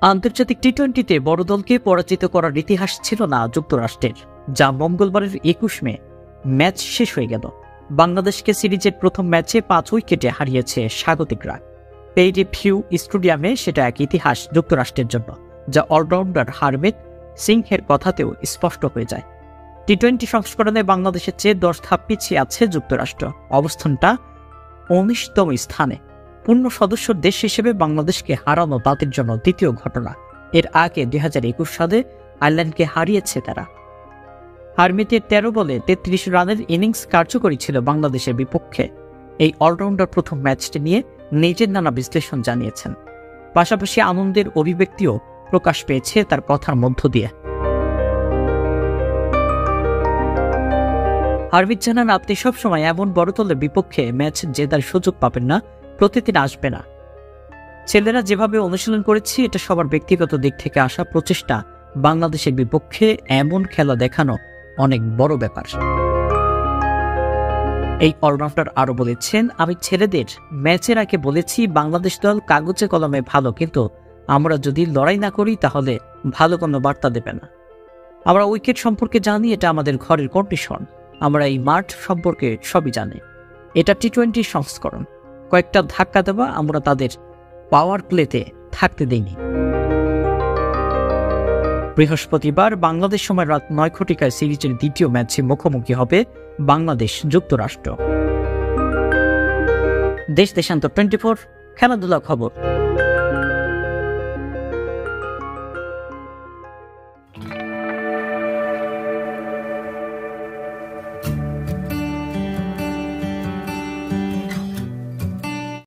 আন্তর্জাতিক টি-20-তে বড় দলকে পরাজিত করার ইতিহাস ছিল না যুক্তরাষ্ট্রের, যা মঙ্গলবারের 21 মে ম্যাচ শেষ হয়ে গেল। বাংলাদেশকে সিরিজের প্রথম ম্যাচে 5 উইকেটে হারিয়েছে স্বাগতিকরা। পেইডি ভিউ স্টেডিয়ামে সেটা এক ইতিহাস যুক্তরাষ্ট্রের জন্য, যা অলরাউন্ডার হারমিত সিংহের কথাতেও স্পষ্ট হয়ে যায়। টি-20 সংস্করণে বাংলাদেশের চেয়ে 10 ধাপ পিছিয়ে আছে যুক্তরাষ্ট্র, অবস্থানটা 19তম স্থানে। পূর্ণ সদস্য দেশ হিসেবে বাংলাদেশকে হারানো তাদের জন্য দ্বিতীয় ঘটনা। এর আগে 2021 সালে আয়ারল্যান্ডকে হারিয়েছে তারা। হারমিতের 13 বলে 33 রানের ইনিংস কার্যকরী ছিল বাংলাদেশের বিপক্ষে। এই অলরাউন্ডার প্রথম ম্যাচটি নিয়ে নিজের নানা বিশ্লেষণ জানিয়েছেন, পাশাপাশি আনন্দের অভিব্যক্তিও প্রকাশ পেয়েছে তার কথার মধ্য দিয়ে। হারমিত জানান, আপনি সবসময় এমন বড় দলের বিপক্ষে ম্যাচ জেতার সুযোগ পাবেন না, প্রতিদিন আসবে না। ছেলেরা যেভাবে অনুশীলন করেছি, এটা সবার ব্যক্তিগত দিক থেকে আসা প্রচেষ্টা। বাংলাদেশের বিপক্ষে এমন খেলা দেখানো অনেক বড় ব্যাপার। এই অলরাউন্ডার আরো বলেছেন, আমি ছেলেদের ম্যাচের আগে বলেছি বাংলাদেশ দল কাগজে কলমে ভালো, কিন্তু আমরা যদি লড়াই না করি তাহলে ভালো কোনো বার্তা দেবে না। আমরা উইকেট সম্পর্কে জানি, এটা আমাদের ঘরের কন্ডিশন। আমরা এই মাঠ সম্পর্কে সবই জানি। এটা টি-20 সংস্করণ, কয়েকটা ধাক্কা দেওয়া, আমরা তাদের পাওয়ার প্লেতে থাকতে দেইনি। বৃহস্পতিবার বাংলাদেশ সময় রাত 9 ঘটিকায় সিরিজের দ্বিতীয় ম্যাচে মুখোমুখি হবে বাংলাদেশ যুক্তরাষ্ট্র। দেশ দেশান্তর 24 খেলাধুলা খবর।